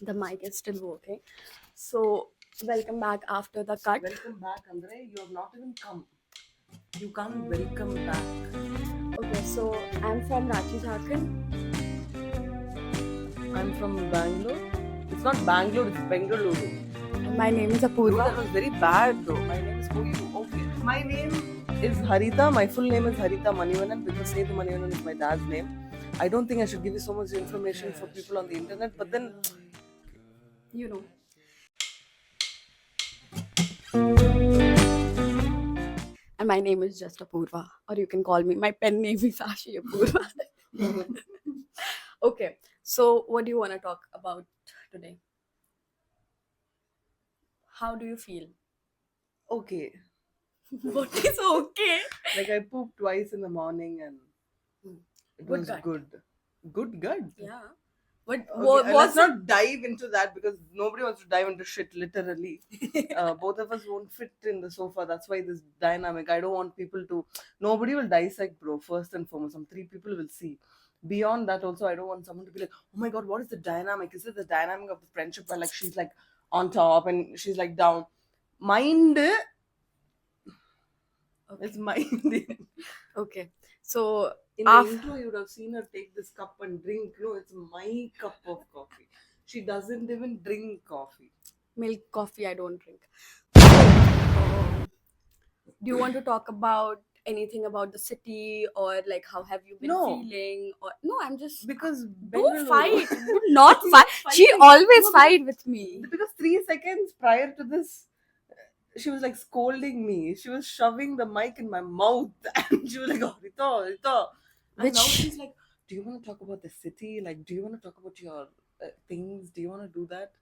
The mic is still working. So, welcome back after the cut. Welcome back, Andre. You have not even come. You can't welcome back. Okay, so I'm from Ranchi, Jharkhand. I'm from Bangalore. It's not Bangalore, it's Bengaluru. And my name is Bro, Apurva. that was very bad though. My name is who you? Okay. My name is Harita. My full name is Harita Manivanan because Sethu Manivanan is my dad's name. I don't think I should give you so much information for people on the internet, but then You know. And my name is just Apurva. Or you can call me, my pen name is Ashi Apurva. Okay, so what do you want to talk about today? How do you feel? okay. What is okay? Like I pooped twice in the morning and it Good was gut. good. Good gut. Yeah. What Okay, was let's not dive into that because nobody wants to dive into shit literally. Both of us won't fit in the sofa. That's why this dynamic. I don't want people to. Nobody will dissect, bro. First and foremost, some three people will see. Beyond that, also, I don't want someone to be like, "Oh my god, what is the dynamic? Is it the dynamic of the friendship where like she's like on top and she's like down?" Mind is mind. Okay. So In the af- intro, you would have seen her take this cup and drink. No, it's my cup of coffee. She doesn't even drink coffee. milk coffee I don't drink. Do you want to talk about anything about the city or like how have you been No, feeling or no, I'm just because don't Bengaluru. fight. Do not I'm fight. not She fighting. always No, fight with me. because 3 seconds prior to this, she was like scolding me. She was shoving the mic in my mouth, and she was like, "Oh, Rita, Rita." And now Which she's like, "Do you want to talk about the city? Like, do you want to talk about your things? Do you want to do that?"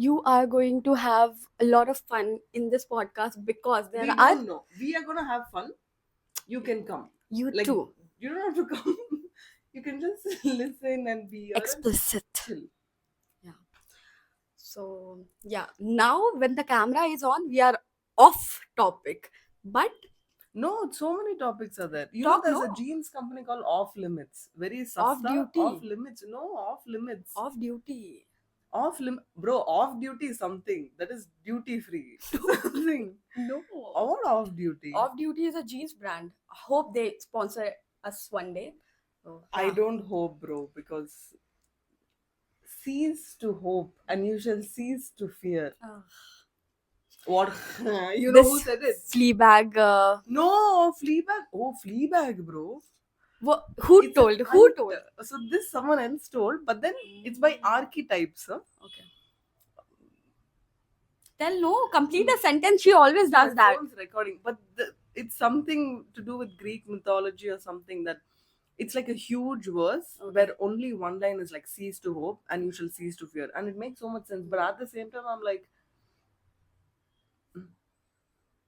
you are going to have a lot of fun in this podcast because there We are don't know. We are gonna have fun. You can come. you Like, too. you don't have to come. You can just listen and be here and Explicit. chill. Yeah. So yeah, now when the camera is on, we are off topic. But No, so many topics are there. You know, talk there's no a jeans company called Off Limits. Very off sasta. Off duty. Limits. No, Off Limits. Off duty. Bro, off duty is something. That is duty free. Something. No. All off duty. Off duty is a jeans brand. Hope they sponsor us one day. So, I yeah. don't hope, bro, because cease to hope and you shall cease to fear. Ah. What? You know who This said it? Fleabag. No, Fleabag. Oh, Fleabag, bro. Who It's a told? Who cult. told? So this someone else told, but then it's by archetypes. Huh? Okay. Tell no. Complete a sentence. She always does My that. phone's recording, but it's something to do with Greek mythology or something that it's like a huge verse where only one line is like cease to hope and you shall cease to fear, and it makes so much sense. But at the same time, I'm like, mm,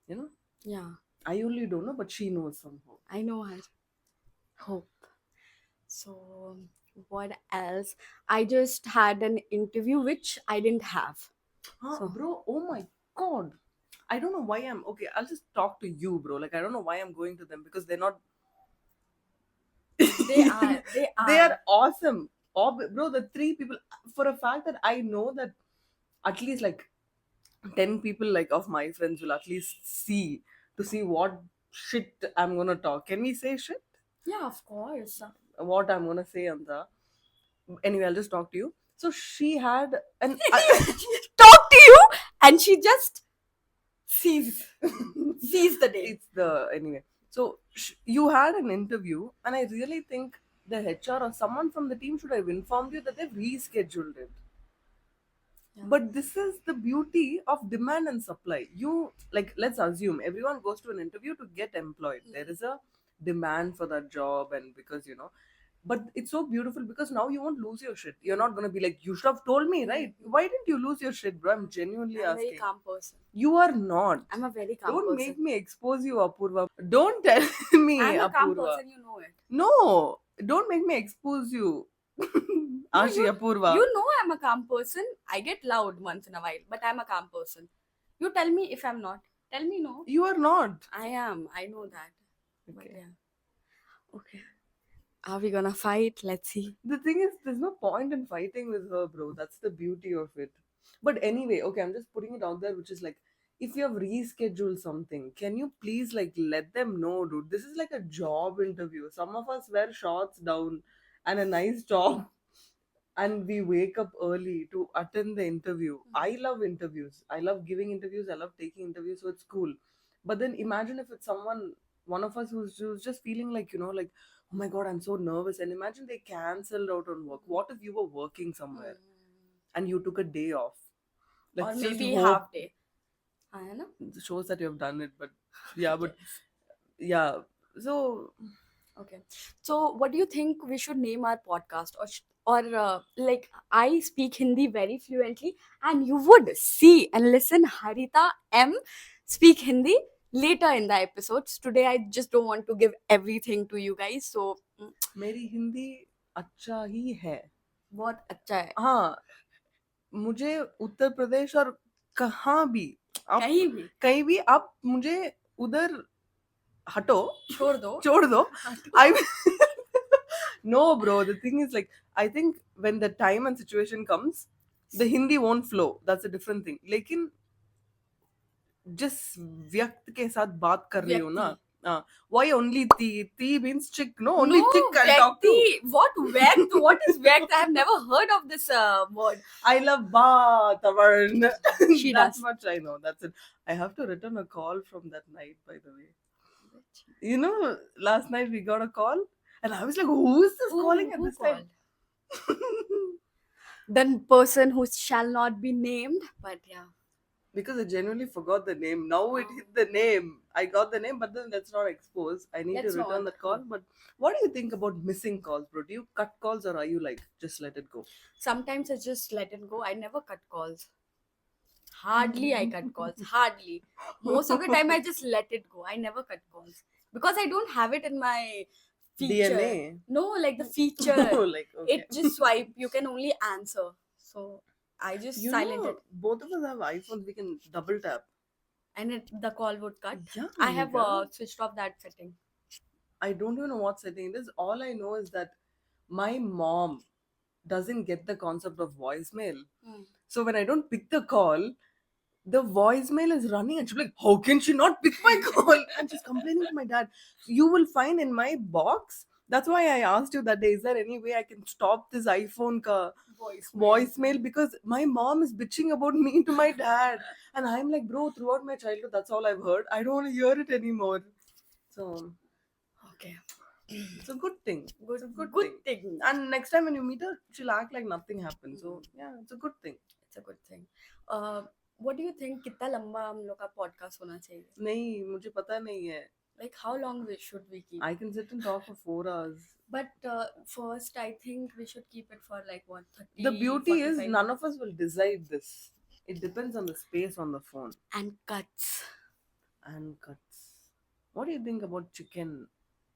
you know, Yeah. I only don't know, but she knows somehow. I know her. Hope. So what else? I just had an interview which I didn't have. Huh, So bro, oh my god. I don't know why I'm okay. I'll just talk to you, bro. Like, I don't know why I'm going to them because they're not. they are. They are. They are awesome. Bro, the three people, for a fact that I know that at least like 10 people like of my friends will at least see to see what shit I'm gonna talk. Can we say shit? Yeah, of course. What I'm gonna say, Anta. Anyway, I'll just talk to you. So she had an. Talk to you, and she just sees the day. It's the anyway. So you had an interview, and I really think the HR or someone from the team should have informed you that they've rescheduled it. Yeah. But this is the beauty of demand and supply. You like, let's assume everyone goes to an interview to get employed. There is a demand for that job, and because but it's so beautiful because now you won't lose your shit. You're not gonna be like, you should have told me, right? Why didn't you lose your shit, bro? I'm genuinely I'm a very asking. calm person. You are not. I'm a very calm Don't person. make me expose you, Apurva. Don't tell me, I'm a calm Apurva. person, you know it. No, don't make me expose you. Ashi, Apurva. You know I'm a calm person. I get loud once in a while, but I'm a calm person. You tell me if I'm not. Tell me no. You are not. I am. I know that. But Okay. yeah. Okay. Are we gonna fight? Let's see. The thing is, there's no point in fighting with her, bro. That's the beauty of it. But anyway, okay, I'm just putting it out there, which is like, if you have rescheduled something, can you please like let them know, dude? This is like a job interview. Some of us wear shorts down and a nice top, and we wake up early to attend the interview. I love interviews. I love giving interviews. I love taking interviews, so it's cool. But then imagine if it's someone, one of us who's just feeling like, like, oh my god, I'm so nervous. And imagine they cancelled out on work. What if you were working somewhere and you took a day off? Or Let's just maybe hope. half day. I know. It shows that you have done it, but yeah, but Yes. yeah. So Okay. So, what do you think we should name our podcast, or like I speak Hindi very fluently, and you would see and listen Harita M speak Hindi later in the episodes. Today, I just don't want to give everything to you guys. So, मेरी हिंदी अच्छा ही है. बहुत अच्छा है. हाँ, मुझे उत्तर प्रदेश और कहाँ भी आप कहीं भी आप मुझे उधर हटो, छोड़ दो. छोड़ दो. I no, bro. The thing is, like, I think when the time and situation comes, the Hindi won't flow. That's a different thing. लेकिन जिस व्यक्ति के साथ बात कर रही हो ना, why only ती means chick, no? Only No, chick I'll talk to. Vyakti. What Vyakt? What is Vyakt? I have never heard of this word. I love Batavarn. She That's does. much I know. That's it. I have to return a call from that night, by the way. You know, last night we got a call, and I was like, who is this calling at Who this time? The person who shall not be named, but yeah. Because I genuinely forgot the name. Now it hit the name. I got the name, but then let's not expose. I need Let's to return not. the call. But what do you think about missing calls, bro? Do you cut calls or are you like, just let it go? Sometimes I just let it go. I never cut calls. Hardly I cut calls. Hardly. Most of the time I just let it go. I never cut calls. Because I don't have it in my feature. DNA? No, like the feature. Like, okay. It just swipe. You can only answer. So I just silent it. Both of us have iPhones. We can double tap. And the call would cut. Yeah, I have Megha. switched off that setting. I don't even know what setting it is. All I know is that my mom doesn't get the concept of voicemail. So when I don't pick the call, the voicemail is running and she's like, how can she not pick my call? And she's complaining to my dad. You will find in my box. That's why I asked you that day, is there any way I can stop this iPhone voicemail? Because my mom is bitching about me to my dad. And I'm like, bro, throughout my childhood, that's all I've heard. I don't want to hear it anymore. So Okay. it's a good thing. Good, It's a good thing. And next time when you meet her, she'll act like nothing happened. So yeah, it's a good thing. It's a good thing. What do you think? कितना लंबा हम लोग का podcast होना चाहिए? नहीं, मुझे पता नहीं है. Like how long should we keep? I can sit and talk for 4 hours. But first, I think we should keep it for like what 30. The beauty is 45 none of us will decide this. It depends on the space on the phone and cuts. and cuts. What do you think about chicken?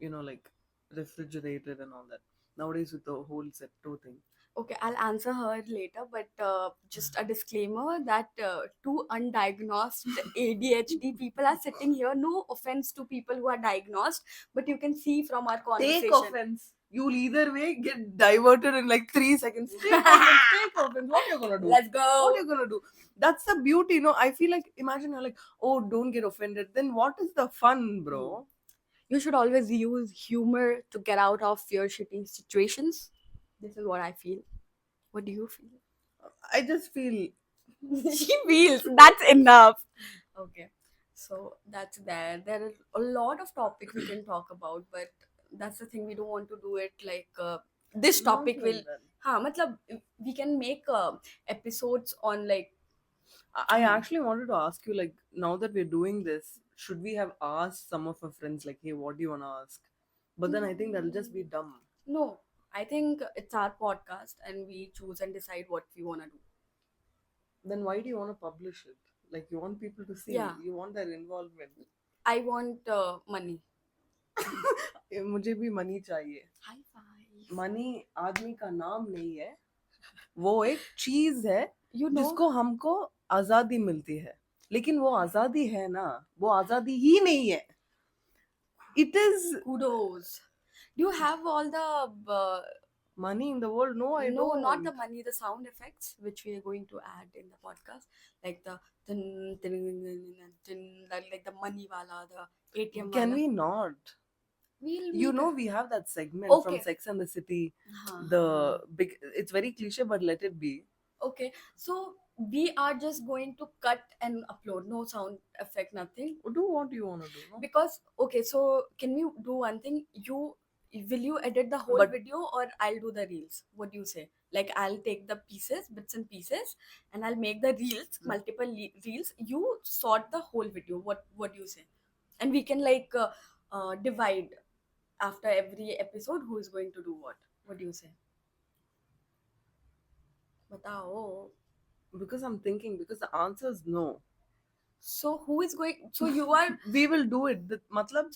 Like refrigerated and all that. Nowadays with the whole Zepto thing. Okay, I'll answer her later, but just a disclaimer that two undiagnosed ADHD people are sitting here. No offense to people who are diagnosed, but you can see from our conversation. Take offense. You'll either way get diverted in like 3 seconds. Take offense. Take offense. What are you gonna do? Let's go. What are you gonna do? That's the beauty, I feel like, imagine you're like, oh, don't get offended. Then what is the fun, bro? You should always use humor to get out of your shitty situations. This is what I feel. What do you feel? I just feel She feels that's enough. Okay, so that's there. There are a lot of topics we can talk about, but that's the thing. We don't want to do it like this topic not will. like that. Matlab, we can make episodes on like. I actually wanted to ask you, like, now that we're doing this, should we have asked some of our friends, like, hey, what do you want to ask? But then I think that'll just be dumb. No, I think it's our podcast and we choose and decide what we want to do. Then why do you want to publish it? Like, you want people to see. Yeah. You want their involvement. I want money. मुझे भी money चाहिए. High five. Money आदमी का नाम नहीं है, वो एक चीज है You know. जिसको हमको आजादी मिलती है. लेकिन वो आजादी है ना, वो आजादी ही नहीं है. It is Kudos. Do you have all the Money in the world? No, I no, not the don't. money, the sound effects which we are going to add in the podcast, like the tin, tin, tin, like the money wala, the ATM Can wala. we not? We'll You make know, a we have that segment from okay. Sex and the City. हाँ, हाँ, The big, it's very cliche, but let it be. okay, so we are just going to cut and upload, no sound effect, nothing. Do what you want to do, no? Because okay, so can we do one thing? You will you edit the whole But video or I'll do the reels? What do you say? Like I'll take the pieces, bits and pieces, and I'll make the reels, multiple reels. You sort the whole video. What do you say? And we can like divide after every episode who is going to do what. What do you say? Batao. because I'm thinking, because the answer is no. So who is going? So you are We will do it. The, matlab,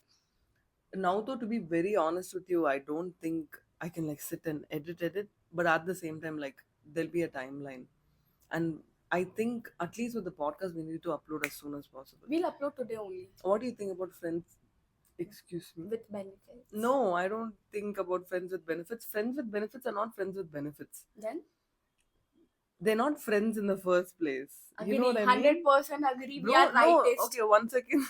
now though, to be very honest with you, I don't think I can like sit and edit, but at the same time, like there'll be a timeline. And I think at least with the podcast, we need to upload as soon as possible. we'll upload today only What do you think about friends? Excuse me. with benefits. No, I don't think about friends with benefits. Friends with benefits are not friends with benefits. Then They're not friends in the first place. You know what I mean? 100% agree. We Bro, are no. rightist. Okay, 1 second.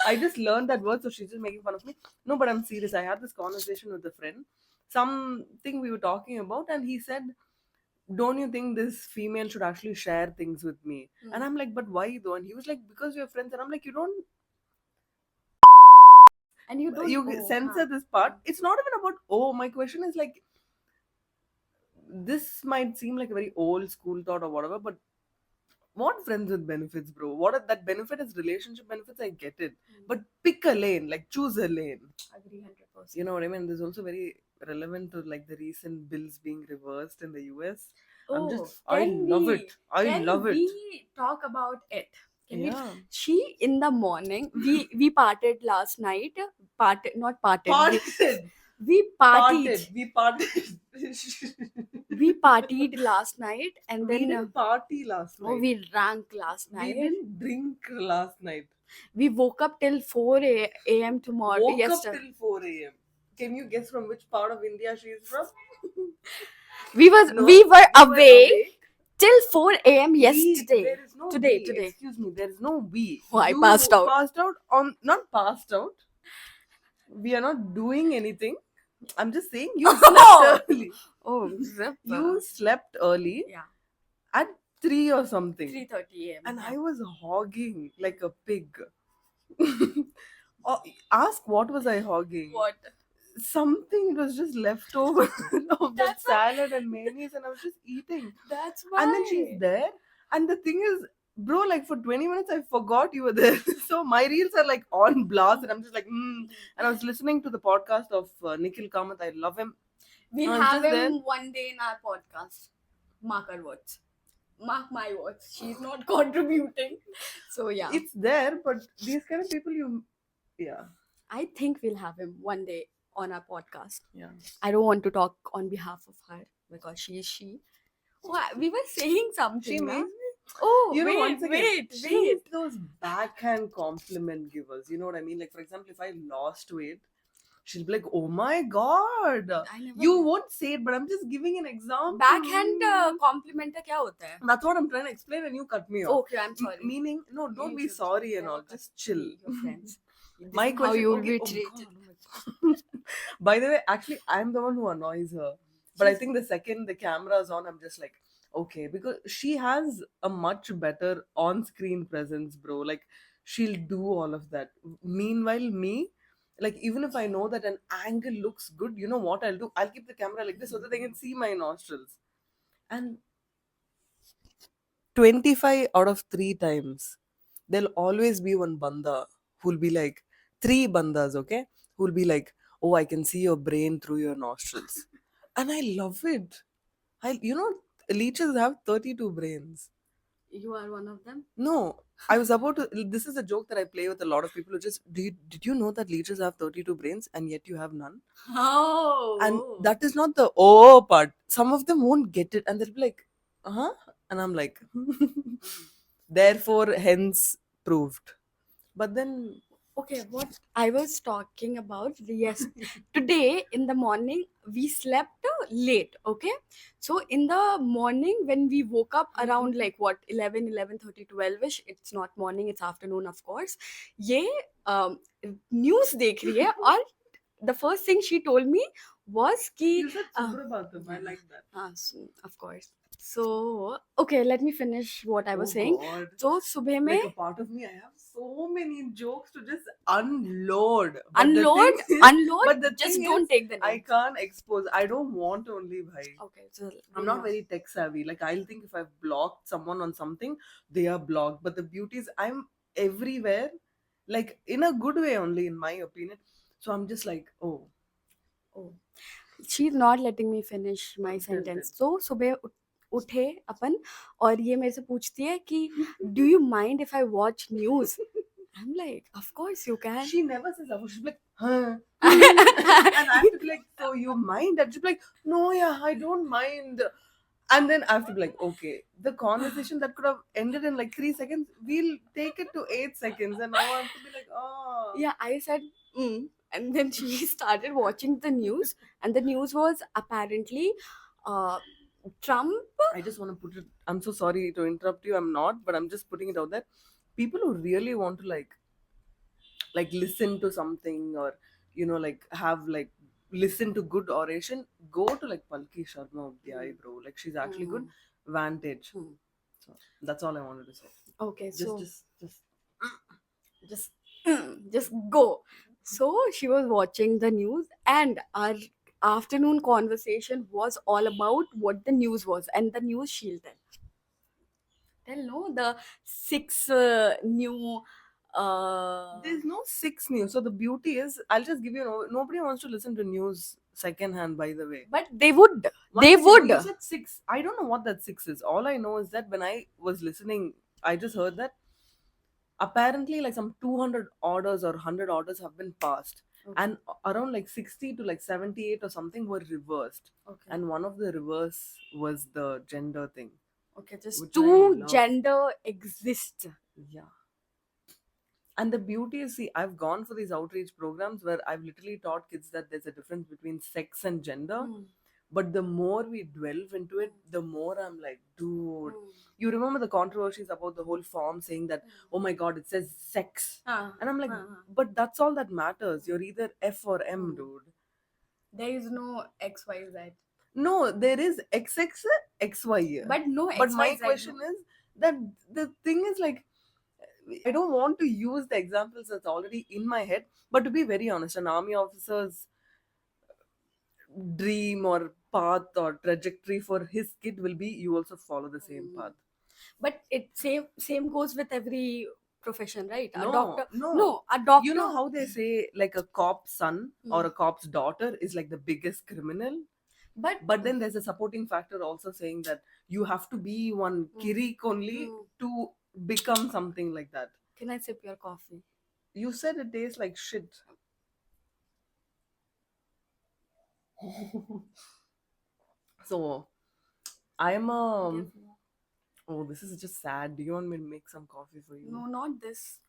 I just learned that word, so she's just making fun of me. No, but I'm serious. I had this conversation with a friend. Something we were talking about, and he said, don't you think this female should actually share things with me? And I'm like, but why though? And he was like, because we're friends. And I'm like, you don't, And you don't you censor this part. It's not even about, oh, my question is like, this might seem like a very old school thought or whatever, but what friends with benefits, bro? What if that benefit is relationship benefits? I get it. But pick a lane, like choose a lane. agree 100%. You know what I mean? This is also very relevant to like the recent bills being reversed in the US. I love it. I love it. We talk about it? Can Yeah. She in the morning we partied last night. Not partied. Parted. We partied. We partied. We partied last night and We then didn't party last night. we drank last We night. didn't drink last night. We woke up till 4 a.m. tomorrow. Woke up Yesterday. till 4 a.m. Can you guess from which part of India she is from? We No, we were were awake till 4 a.m. yesterday. There is no Today. Excuse me, there is no we. Oh, I You passed out. Passed out on not passed out. We are not doing anything. I'm just saying you slept early. Oh, You slept early yeah, at 3 or something. 3:30 a.m. And yeah. I was hogging like a pig. Oh, ask what was I hogging? What? Something was just left over of that That's why- salad and mayonnaise, and I was just eating. That's why. And then she's there, and the thing is, bro, like for 20 minutes, I forgot you were there. So my reels are like on blast, and I'm just like, And I was listening to the podcast of Nikhil Kamath. I love him. We'll I'm have just him there. one day in our podcast. Mark our words. Mark my words. She's not contributing. So yeah, It's there, but these kind of people, yeah. I think we'll have him one day on our podcast. Yeah. I don't want to talk on behalf of her because she is she. Oh, we were saying something. She na? makes Oh, you know, wait, once again, wait. she's those backhand compliment givers. You know what I mean? Like, for example, if I lost weight, she'll be like, "Oh my god!" I never You won't say it, but I'm just giving an example. Backhand compliment क्या होता है? That's what I'm trying to explain, and you cut me off. Okay, I'm sorry. Meaning, no, don't You be should sorry and never all. cut Just chill. me, your friends. This My is how question. you will Okay, be oh treated. God, oh my God. By the way, actually, I'm the one who annoys her. But I think the second the camera is on, I'm just like, okay, because she has a much better on-screen presence, bro. Like, she'll do all of that. Meanwhile, me, like, even if I know that an angle looks good, you know what I'll do? I'll keep the camera like this so that they can see my nostrils. And 25 out of 3 times, there'll always be one banda who'll be like, 3 bandas, okay? Who'll be like, oh, I can see your brain through your nostrils. And I love it. Leeches have 32 brains. You are one of them? No, I was about to. This is a joke that I play with a lot of people who just, did you know that leeches have 32 brains and yet you have none? Oh. And that is not the oh part. Some of them won't get it and they'll be like, uh-huh. And I'm like, therefore, hence proved. But then, Okay, what I was talking about, yes, today in the morning we slept late. Okay, so in the morning when we woke up around like what 11, 11:30, 12ish, it's not morning, it's afternoon, of course. ये news देख रही है और the first thing she told me was कि You said Subrabhatam. I like that. of course. So okay, let me finish what I was Oh saying. God. So सुबह में Like a part of me, I have so many jokes to just unload. But the unload, thing is, unload. but the Just thing don't is, take the I names. can't expose. I don't want to only, bhai. Okay, so I'm not very tech savvy. Like I'll think if I've blocked someone on something, they are blocked. But the beauty is I'm everywhere, like in a good way only, in my opinion. So I'm just like, oh, oh, she's not letting me finish my tell. sentence. So सुबह उठे अपन और ये मेरे से पूछती है कि do you mind if I watch news? I'm like, of course you can. She never says that. She's like, huh? And I have to be like, so you mind? And she's like, no, yeah, I don't mind. And then I have to be like, okay, the conversation that could have ended in like 3 seconds, we'll take it to 8 seconds. And now I have to be like, oh. Yeah, I said, and then she started watching the news, and the news was apparently uh, Trump. I just want to put it, I'm so sorry to interrupt you. I'm not, but I'm just putting it out there. People who really want to like listen to something or like have like listen to good oration, go to like Palki Sharma Updhyay, bro. Like she's actually good. Vantage. Hmm. So that's all I wanted to say. Okay, so Just just just go. So she was watching the news, and our afternoon conversation was all about what the news was, and the news she'll tell no the six new. There's no 6 news. So the beauty is, I'll just give you. Nobody wants to listen to news secondhand. By the way, But they would. One They second, would. you said 6. I don't know what that 6 is. All I know is that when I was listening, I just heard that apparently like some 200 orders or 100 orders have been passed. Okay. And around like 60 to like 78 or something were reversed. Okay. And one of the reverse was the gender thing. Okay, just which I two love. gender exist. Yeah. And the beauty is, see, I've gone for these outreach programs where I've literally taught kids that there's a difference between sex and gender. But the more we delve into it, the more I'm like, dude, you remember the controversies about the whole form saying that, oh my god, it says sex. And I'm like, but that's all that matters. You're either F or M, dude. There is no XYZ. No, there is XX, XY. But no But XYZ. my question is that the thing is like, I don't want to use the examples that's already in my head, but to be very honest, an army officer's dream or path or trajectory for his kid will be you also follow the same path. But it same goes with every profession, right? No, A doctor. no. A doctor. You know how they say like a cop's son or a cop's daughter is like the biggest criminal? But then there's a supporting factor also saying that you have to be one kirik only to become something like that. Can I sip your coffee? You said it tastes like shit. So I'm a. Oh, this is just sad. Do you want me to make some coffee for you? No, not this.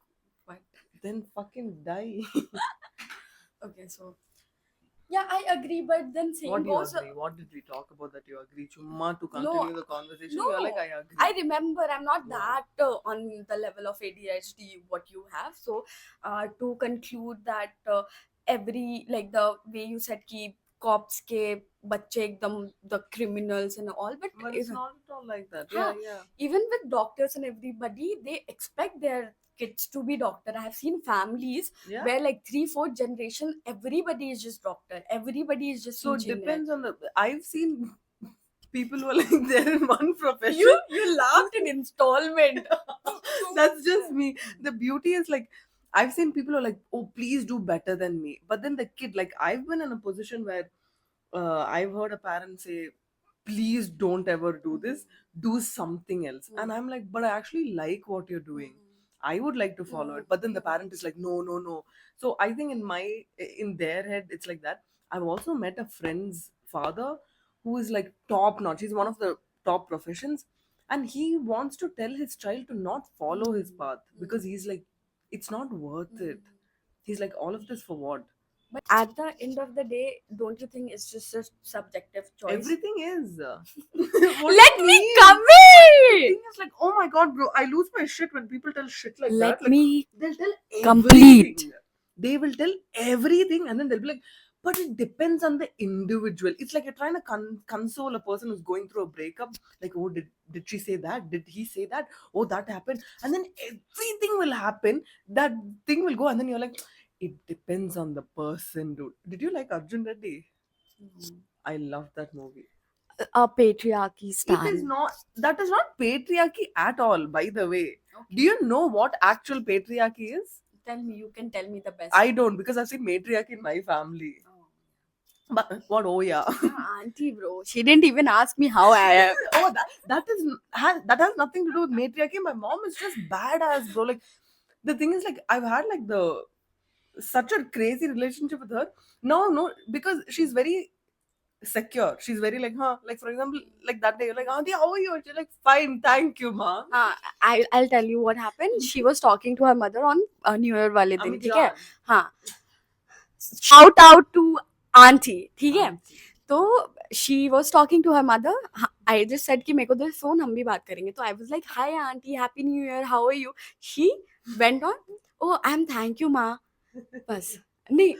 But Then fucking die. okay, so yeah, I agree. But then same What do you goes. agree? What did we talk about that you agree? Chumma to continue the conversation. No, You're like, I agree. I remember I'm not Wow. that on the level of ADHD what you have. So to conclude that every like the way you said ki cops ke बच्चे एकदम the criminals and all, but But it's not at all like that. Huh. Yeah. even with doctors and everybody, they expect their kids to be doctor. I have seen families Yeah. where like 3-4 generation everybody is just doctor, everybody is just So it engineer. depends on the. I've seen people who are like they're in one profession. You laughed in installment. That's just me. The beauty is like I've seen people who are like, oh, please do better than me. But then the kid, like I've been in a position where I've heard a parent say, please don't ever do this, do something else. And I'm like, but I actually like what you're doing. I would like to follow it. But then the parent is like, no. So I think in their head, it's like that. I've also met a friend's father who is like top notch. He's one of the top professions. And he wants to tell his child to not follow his path because he's like, it's not worth it. He's like, all of this for what? But at the end of the day, don't you think it's just a subjective choice? Everything is. Let me The complete. thing is like, oh my god, bro, I lose my shit when people tell shit like Let that. Like, me they'll tell complete. everything. They will tell everything, and then they'll be like, but it depends on the individual. It's like you're trying to console a person who's going through a breakup. Like, oh, did she say that? Did he say that? Oh, that happened. And then everything will happen. That thing will go, and then you're like, it depends on the person, dude. Did you like Arjun Reddy? I love that movie. A patriarchy It is stand. not, that is not patriarchy at all, by the way. Okay. Do you know what actual patriarchy is? Tell me, you can tell me the best. I don't, because I've seen matriarchy in my family. Oh. But what? Oh yeah. Auntie, bro. She didn't even ask me how I am. Oh, that has nothing to do with matriarchy. My mom is just badass, bro. Like, the thing is, like, I've had like the such a crazy relationship with her. No, because she's very secure. She's very like, huh? Like, for example, like that day, you're like, Auntie, how are you? She's like, fine, thank you, ma. I'll tell you what happened. She was talking to her mother on New Year वाले दिन, ठीक है? हाँ. Shout out to auntie, ठीक है? तो she was talking to her mother. I just said कि मेरे को दो phone, हम भी बात करेंगे. तो I was like, hi auntie, happy new year, how are you? She went on, oh I'm thank you ma. बस नहीं.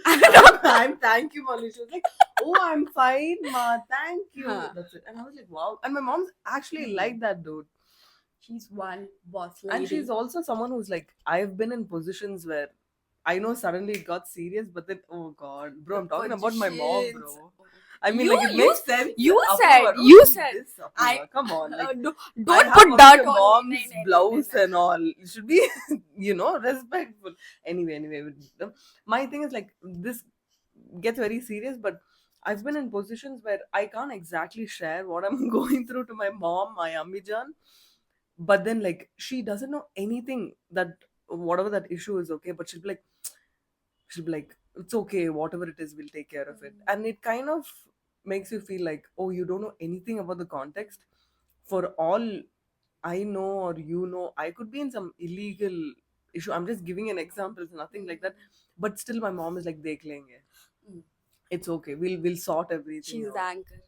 I'm thank you, Molly. She was like, oh, I'm fine, ma. Thank you. Huh. That's it. And I was like, wow. And my mom's actually like that, dude. She's one boss lady. And she's also someone who's like, I've been in positions where I know suddenly it got serious, but then, oh god, bro, I'm talking about my mom, bro. I mean, like, it makes sense. You Apurva, said, don't you do said. this, Apurva. Come on, like, Don't I have put one of dirt your on mom's me. नहीं, blouse नहीं. and all. You should be, respectful. Anyway, my thing is like, this gets very serious, but I've been in positions where I can't exactly share what I'm going through to my mom, my Ammijan, but then like she doesn't know anything that whatever that issue is okay, but she'll be like, it's okay, whatever it is, we'll take care of it. And it kind of makes you feel like, oh, you don't know anything about the context. For all I know, or I could be in some illegal issue. I'm just giving an example, it's nothing like that. But still my mom is like, dekh lenge. It's okay, we'll sort everything She's out. the anchor.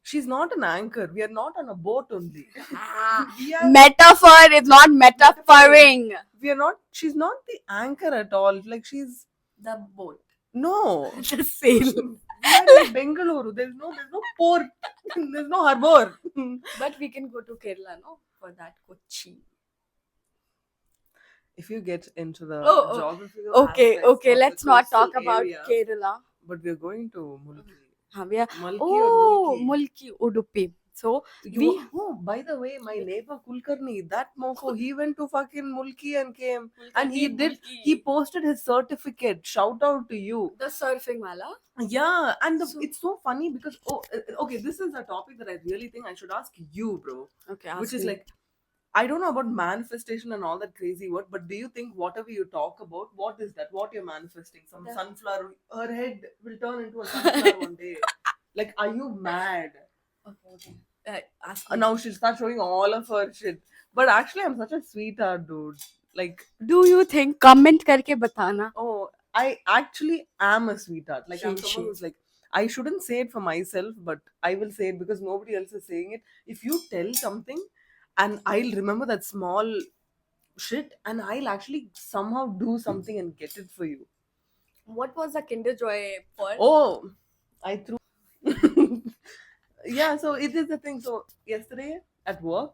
She's not an anchor. We are not on a boat only. Metaphor is not metaphoring. We are not. She's not the anchor at all. Like, she's The boat. no. The sail. We are in Bengaluru. There's no port. There's no harbor. But we can go to Kerala, no? For that Kochi. If you get into the Oh, geographical okay, aspects okay. of Let's the not coastal talk about area, Kerala. but we're going to Mulki. We are. Mulki Oh, or Mulki. Mulki, Udupi. So By the way, my neighbor Kulkarni, that mofo, he went to fucking Mulki and came. And he posted his certificate. Shout out to you. the surfing wala. Yeah, and So- it's so funny because okay, this is a topic that I really think I should ask you, bro. Okay, Which is me. like, I don't know about manifestation and all that crazy word, but do you think whatever you talk about, what is that? What you're manifesting? Some sunflower, her head will turn into a sunflower one day. Like, are you mad? Okay. Ask me. Now she'll start showing all of her shit. But actually, I'm such a sweetheart, dude. Like, Do you think? Comment करके बताना. oh, I actually am a sweetheart. Like, I'm She- someone who's like, I shouldn't say it for myself, but I will say it because nobody else is saying it. If you tell something, and I'll remember that small shit, and I'll actually somehow do something and get it for you. What was the Kinder Joy for? Oh, I threw. Yeah, so it is the thing. So yesterday at work,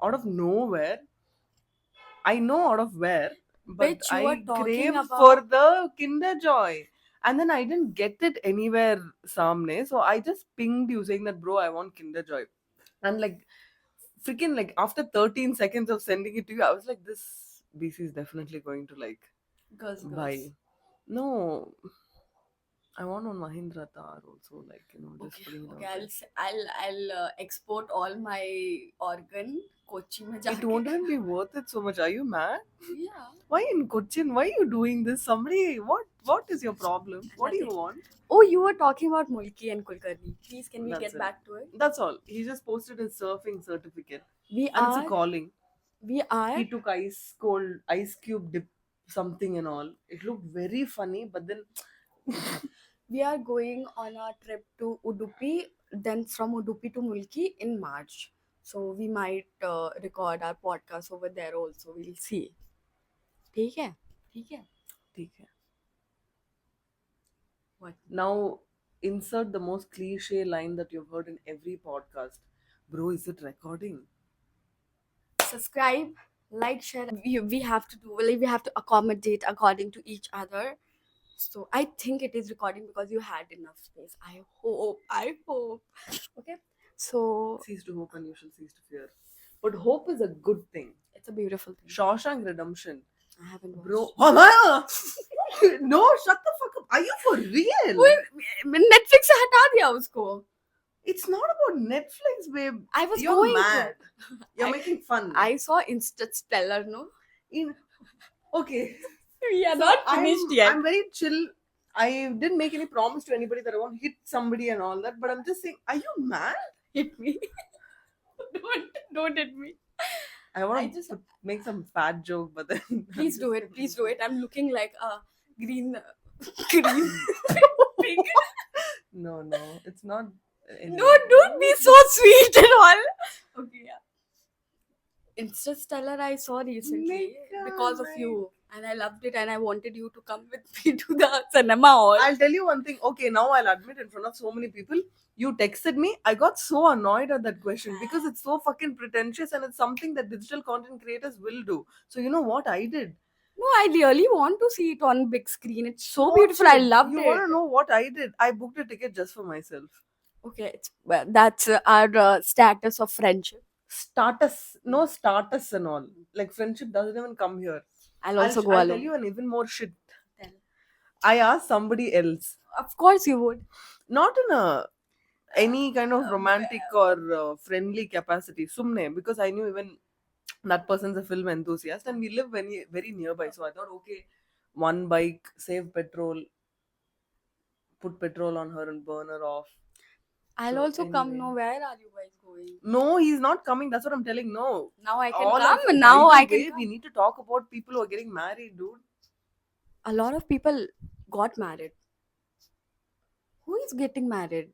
out of nowhere, I know out of where, but Bitch, you were I talking craved about- for the Kinder Joy. And then I didn't get it anywhere, Samne. So I just pinged you saying that, bro, I want Kinder Joy. And like, freaking, like, after 13 seconds of sending it to you, I was like, this BC is definitely going to like Girls. buy. No, I want one Mahindra Thar also, like, just putting it Okay, out there. I'll export all my organ Kochi में It जाके. won't even be worth it so much. Are you mad? Yeah. Why in Cochin? Why are you doing this? Somebody, what is your problem? What do you want? Oh, you were talking about Mulki and Kulkarni. Please, can we That's get it. back to it? That's all. He just posted his surfing certificate. We And it's a are. calling. We are. He took ice cube dip something and all. It looked very funny, but then We are going on a trip to Udupi, then from Udupi to Mulki in March. So we might record our podcast over there also. We'll see. ठीक है? ठीक है? ठीक है. What? Now insert the most cliche line that you've heard in every podcast. Bro, is it recording? Subscribe, like, share. We have to do, like, we have to accommodate according to each other. So I think it is recording because you had enough space. I hope. Okay. So Cease to hope and you shall cease to fear. But hope is a good thing. it's a beautiful thing. Shawshank Redemption. I haven't watched. Bro, Amaya! No, shut the fuck up. Are you for real? Netflix से हटा दिया उसको. It's not about Netflix, babe. I was You're going mad. to. You're making fun. I saw Interstellar, no? Okay. We are So not finished yet. I'm very chill. I didn't make any promise to anybody that I won't hit somebody and all that, but I'm just saying, are you mad? Hit me. Don't hit me. I want I to just- make some fat joke, but then Please do it. Please do it. I'm looking like a green green pig. No, it's not. No, don't be so sweet and all. Okay, yeah. Interstellar I saw recently because of you, and I loved it, and I wanted you to come with me to the cinema hall. I'll tell you one thing. Okay, now I'll admit in front of so many people. You texted me. I got so annoyed at that question because it's so fucking pretentious and it's something that digital content creators will do. So you know what I did? No, I really want to see it on big screen. It's so beautiful. I loved You it. want to know what I did? I booked a ticket just for myself. Okay, that's our status of friendship. No status and all. Like friendship doesn't even come here. I'll also go I'll alone. tell you an even more shit. Tell. I asked somebody else, Of course you would. not in a any kind of romantic or friendly capacity, sumne, because I knew even that person's a film enthusiast and we live very very nearby. So I thought, okay, one bike, save petrol, put petrol on her and burn her off. I'll So, also come. anyway. No, where are you guys going? No, he's not coming. That's what I'm telling. No. Now I can All come. of- Now by I the way, can come. We need to talk about people who are getting married, dude. A lot of people got married. Who is getting married?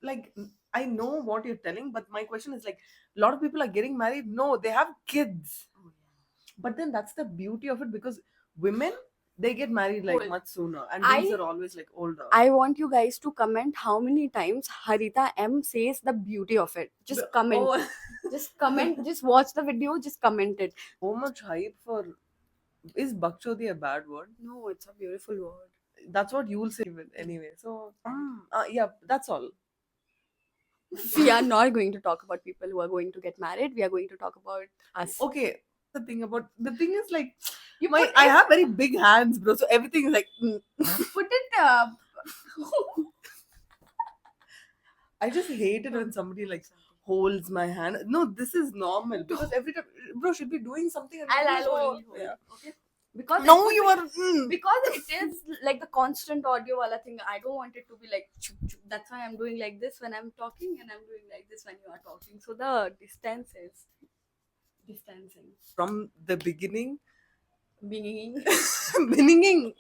Like, I know what you're telling, but my question is like, a lot of people are getting married. No, they have kids. But then that's the beauty of it because women, they get married like Old. much sooner, and dudes I- are always like older. I want you guys to comment how many times Harita M says the beauty of it. Just comment. Oh, Just comment. Just watch the video. Just comment it. so much hype for. Is bakchodi a bad word? No, it's a beautiful word. That's what you'll say anyway. So, yeah, that's all. We are not going to talk about people who are going to get married. We are going to talk about us. Okay, the thing is like, You I have very big hands, bro. So everything is like. put it. I just hate it when somebody like holds my hand. No, this is normal because every time, bro, should be doing something. And I'll people go, only hold. yeah. Okay. Because No, it you would are. be- because it is like the constant audio wala thing. I don't want it to be like chup, chup. That's why I'm doing like this when I'm talking and I'm doing like this when you are talking. So the distance is distancing. From the beginning. Being Beninging.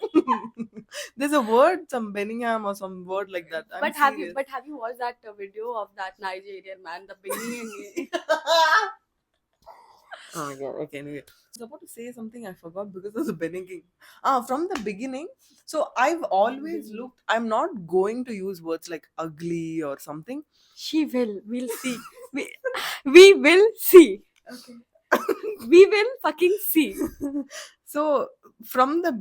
There's a word, some Benningham or some word like that. I'm but have serious. you watched that video of that Nigerian man, the beginning? Oh my god, okay, anyway. I was about to say something I forgot because of the Beninging. From the beginning, so I've always looked, I'm not going to use words like ugly or something. She will. We'll see. We will see. Okay. We will fucking see. So from the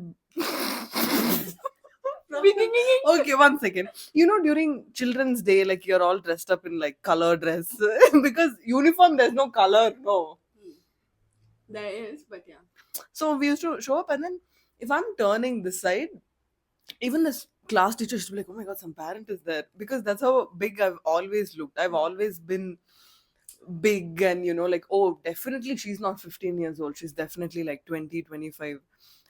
Beginning. okay, one second. You know, during Children's Day, like you're all dressed up in like color dress because uniform there's no color, no. There is, but yeah. So we used to show up, and then if I'm turning this side, even this class teacher used to be like, "Oh my god, some parent is there," because that's how big I've always looked. I've always been big, and you know, like, oh, definitely she's not 15 years old. She's definitely like 20, 25.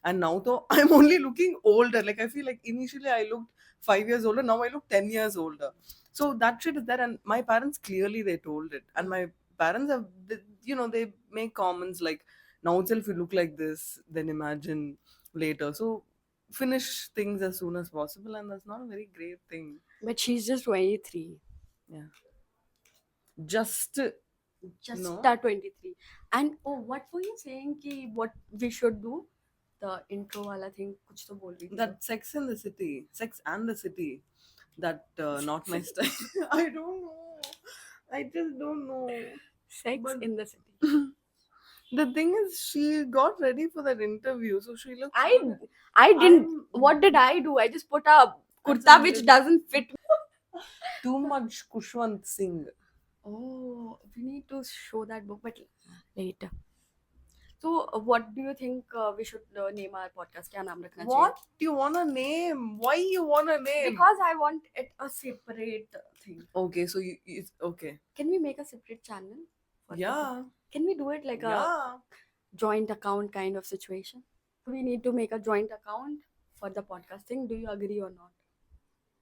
And now though I'm only looking older. Like I feel like initially I looked 5 years older, now I look 10 years older. So that shit is there, and my parents clearly they told it. And my parents have they make comments like now itself you look like this, then imagine later. So finish things as soon as possible, and that's not a very great thing. But she's just 23. Yeah. Just Just no. 23. And oh, what were you saying ki what we should do? The intro wala thing, kuch to bol rahi thi. That Sex and the City, Sex and the City, that not my style. I don't know. I just don't know. Sex But in the City. the thing is, she got ready for that interview, so she looked. I didn't. I'm- What did I do? I just put a kurta That's a which bit- doesn't fit. too much Kushwant Singh. Oh, we need to show that book, but later. So, what do you think we should name our podcast? क्या नाम रखना What do you want to name? Why you want to चाहिए? name? Because I want it a separate thing. Okay, so it's okay. Can we make a separate channel? for the- Yeah. Can we do it like a Yeah. joint account kind of situation? We need to make a joint account for the podcasting. Do you agree or not?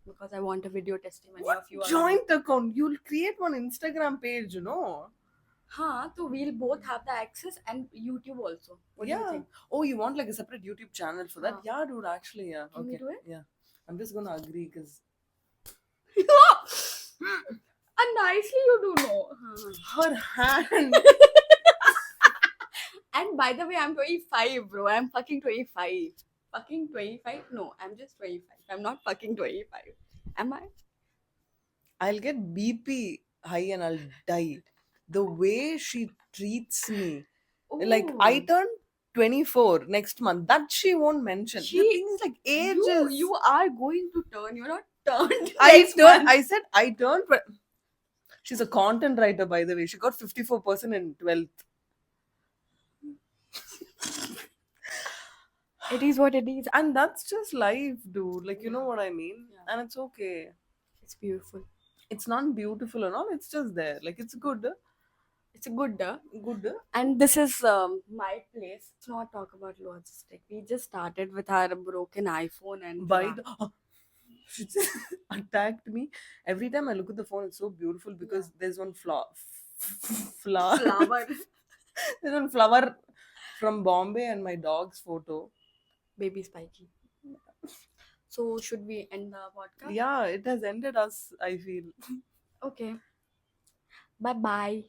Because I want a video testimony What of you. joint account? You'll create one Instagram page, you know. Huh, so we'll both have the access and YouTube also. What do you Yeah. think? Oh, you want like a separate YouTube channel for that? Huh. Yeah, dude. Actually, yeah. Can we Okay. do it? Yeah. I'm just gonna agree because And nicely you do know. her hand. And by the way, I'm 25, bro. I'm fucking 25. Fucking 25? No, I'm just 25. I'm not fucking 25. Am I? I'll get BP high and I'll die. The way she treats me. Like I Ooh. turn 24 next month. That she won't mention. The She- thing is like ages. You are going to turn. You're not turned. I next turned. month. I said I turned. She's a content writer, by the way. She got 54% in 12th. It is what it is. And that's just life, dude. Like, you know what I mean? Yeah. And it's okay. It's beautiful. It's not beautiful and all. It's just there. Like, it's good. It's a good. Good. And this is my place. Let's not talk about logistic. We just started with our broken iPhone and By the. She just attacked me. Every time I look at the phone, it's so beautiful because there's one flower. flower. There's one flower from Bombay and my dog's photo. Baby Spiky. So should we end the podcast? Yeah, it has ended us, I feel. Okay. Bye bye.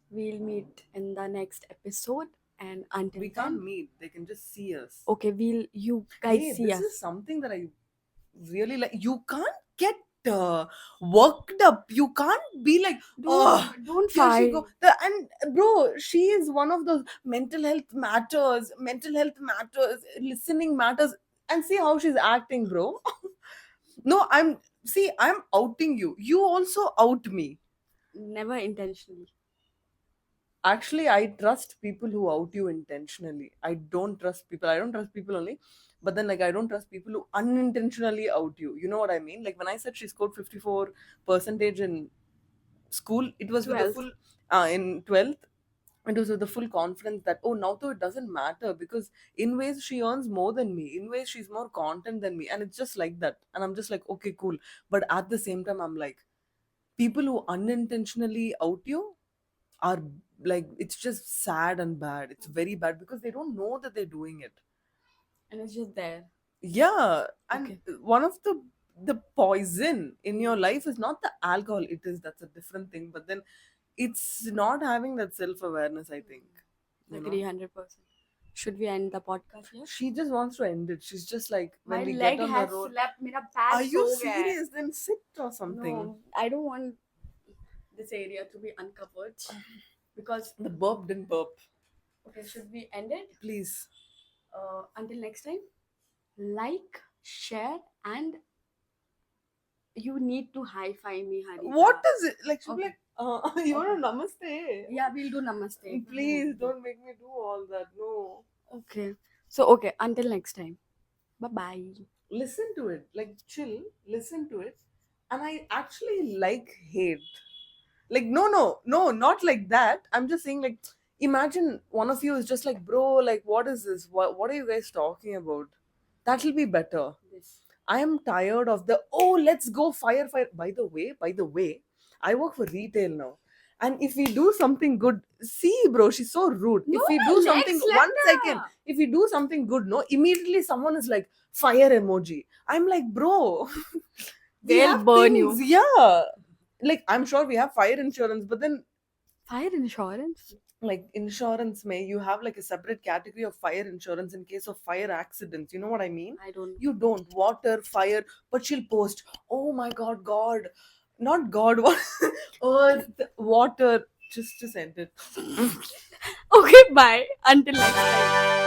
We'll meet in the next episode. And until We then, can't meet. They can just see us. okay, you guys Hey, see this us. is something that I really like. You can't get worked up. You can't be like, oh, Don't here she fight. go. And bro, she is one of those mental health matters. Listening matters. And see how she's acting, bro. No, I'm outing you. You also out me. Never intentionally. Actually, I trust people who out you intentionally. I don't trust people only, but then like I don't trust people who unintentionally out you. You know what I mean? Like when I said she scored 54% in school, it was with the 12th. full in 12th. It was with the full confidence that now though it doesn't matter because in ways she earns more than me, in ways she's more content than me, and it's just like that. And I'm just like, okay, cool. But at the same time, I'm like, people who unintentionally out you are like, it's just sad and bad. It's very bad because they don't know that they're doing it. And it's just there. Yeah, and Okay. one of the poison in your life is not the alcohol. That's a different thing. But then it's not having that self-awareness, I think. You know? Agree 100%. Should we end the podcast here? She just wants to end it. She's just like, when My we leg get on has the road. slept. Mera पैर Are you सो गया है. serious? Then sit or something. No, I don't want this area to be uncovered because The burp didn't burp. okay, should we end it? Please. Until next time, like, share, and you need to high-five me, Harita. What is it? Like, she'll be Okay. like, you want to namaste? Yeah, we'll do namaste. Please don't make me do all that. No. Okay. So okay, until next time. Bye bye. Listen to it. Like, chill. Listen to it. And I actually like hate. Like, no, not like that. I'm just saying, like, imagine one of you is just like, bro, like, what is this? What are you guys talking about? That'll be better. This. I am tired of let's go fire. By the way, I work for retail now. And if we do something good, see, bro, she's so rude. No, If we no, do something, next, one let second, her. if we do something good, no, immediately someone is like, fire emoji. I'm like, bro, we They'll have burn things, you. yeah. Like, I'm sure we have fire insurance, but then, Fire insurance? like, insurance, may you have like a separate category of fire insurance in case of fire accidents. You know what I mean? I don't. You don't. Water, fire, but she'll post, oh my god, God, not God, what? Earth, water. Just end it. Okay, bye. Until next time.